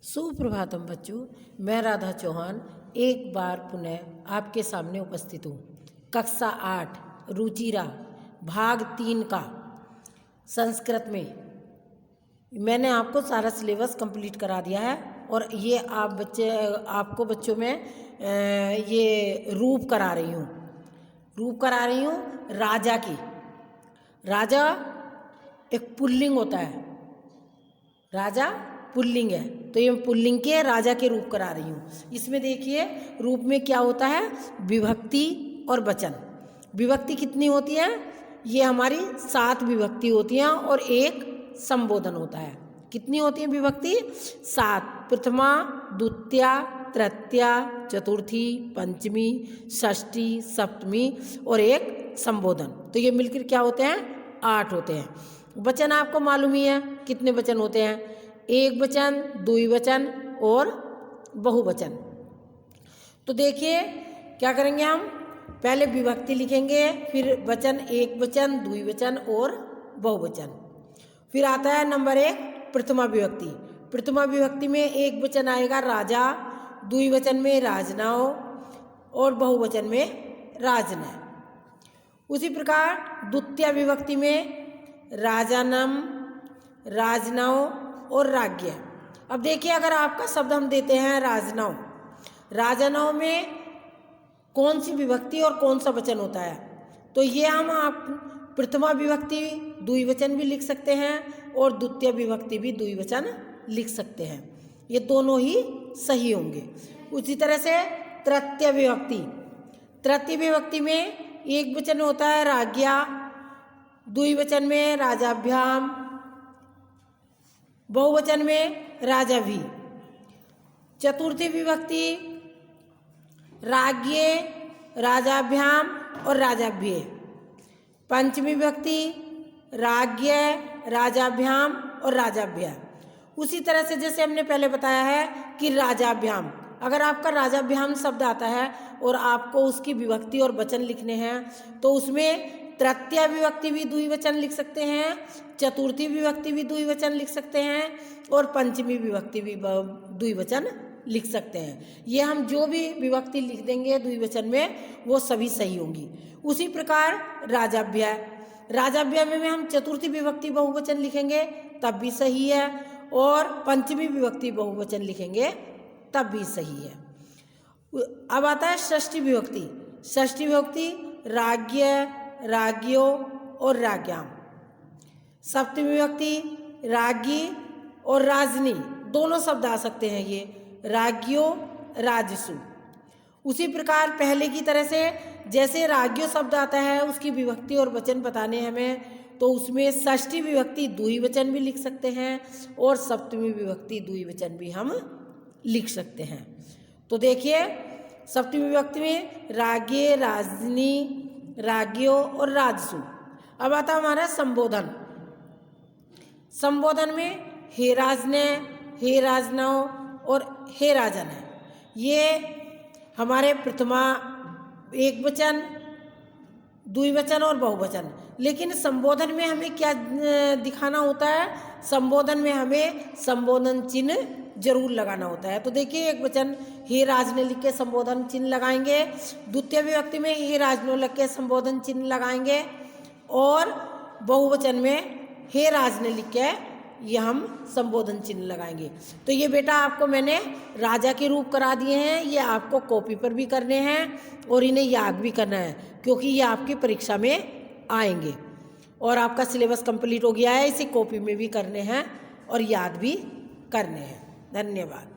सुप्रभातम बच्चों, मैं राधा चौहान एक बार पुनः आपके सामने उपस्थित हूँ। कक्षा 8 रुचिरा भाग 3 का संस्कृत में मैंने आपको सारा सिलेबस कंप्लीट करा दिया है और ये आपको बच्चों में ये रूप करा रही हूँ राजा की। राजा एक पुल्लिंग होता है, राजा पुल्लिंग है, तो ये पुल्लिंग के राजा के रूप करा रही हूँ। इसमें देखिए रूप में क्या होता है, विभक्ति और वचन। विभक्ति कितनी होती है, ये हमारी 7 विभक्ति होती हैं और एक संबोधन होता है। कितनी होती है विभक्ति? 7। प्रथमा, द्वितीया, तृतीया, चतुर्थी, पंचमी, षष्ठी, सप्तमी और एक संबोधन। तो ये मिलकर क्या होते हैं? 8 होते हैं। वचन आपको मालूम ही है कितने वचन होते हैं, एक वचन, द्विवचन और बहुवचन। तो देखिए क्या करेंगे, हम पहले विभक्ति लिखेंगे, फिर वचन, एक वचन, द्विवचन और बहुवचन। फिर आता है नंबर 1 प्रथमा विभक्ति। प्रथमा विभक्ति में एक वचन आएगा राजा, द्विवचन में राजनाव और बहुवचन में राजनय। उसी प्रकार द्वितीय विभक्ति में राजानम, राजनव और राज्ञ। अब देखिए अगर आपका शब्द हम देते हैं राजनव, राजनव में कौन सी विभक्ति और कौन सा वचन होता है, तो ये हम आप प्रथमा विभक्ति द्विवचन भी लिख सकते हैं और द्वितीय विभक्ति भी द्विवचन लिख सकते हैं, ये दोनों ही सही होंगे। उसी तरह से तृतीय विभक्ति, तृतीय विभक्ति में एक वचन होता है राज्ञा, द्विवचन में राजाभ्याम, बहुवचन में राजाभी। चतुर्थी विभक्ति राज्ञे, राजाभ्याम और राजाभ्ये। पंचमी विभक्ति राज्ञ, राजाभ्याम और राजाभ्य। उसी तरह से जैसे हमने पहले बताया है कि राजाभ्याम, अगर आपका राजाभ्याम शब्द आता है और आपको उसकी विभक्ति और वचन लिखने हैं तो उसमें तृतीय विभक्ति भी द्विवचन लिख सकते हैं, चतुर्थी विभक्ति भी द्विवचन लिख सकते हैं और पंचमी विभक्ति भी द्विवचन लिख सकते हैं। ये हम जो भी विभक्ति लिख देंगे द्विवचन में वो सभी सही होंगी। उसी प्रकार राजाभ्य, राजाभ्य में हम चतुर्थी विभक्ति बहुवचन लिखेंगे तब भी सही है और पंचमी विभक्ति बहुवचन लिखेंगे तब भी सही है। अब आता है षष्ठी विभक्ति। षष्ठी विभक्ति राज्ञ, राज्ञो और राज्ञाम। सप्तमी विभक्ति राज्ञी और राजनी, दोनों शब्द आ सकते हैं ये, राज्ञो, राजसु। उसी प्रकार पहले की तरह से जैसे राज्ञो शब्द आता है उसकी विभक्ति और वचन बताने हमें, तो उसमें षष्ठी विभक्ति द्विवचन भी लिख सकते हैं और सप्तमी विभक्ति द्विवचन भी हम लिख सकते हैं। तो देखिए सप्तमी विभक्ति में राज्ञे, राजनी, राज्ञो और राजसु। अब आता हमारा संबोधन। संबोधन में हे राजने, हे राजनव और हे राजन है। ये हमारे प्रथमा एक वचन, द्विवचन और बहुवचन। लेकिन संबोधन में हमें क्या दिखाना होता है, संबोधन में हमें संबोधन चिन्ह जरूर लगाना होता है। तो देखिए एक वचन हे राजने लिख के संबोधन चिन्ह लगाएंगे, द्वितीय विभक्ति में हे राजनो लिख के संबोधन चिन्ह लगाएंगे और बहुवचन में हे राजने लिख के ये हम संबोधन चिन्ह लगाएंगे। तो ये बेटा आपको मैंने राजा के रूप करा दिए हैं, ये आपको कॉपी पर भी करने हैं और इन्हें याद भी करना है क्योंकि ये आपकी परीक्षा में आएंगे। और आपका सिलेबस कंप्लीट हो गया है, इसे कॉपी में भी करने हैं और याद भी करने हैं। धन्यवाद।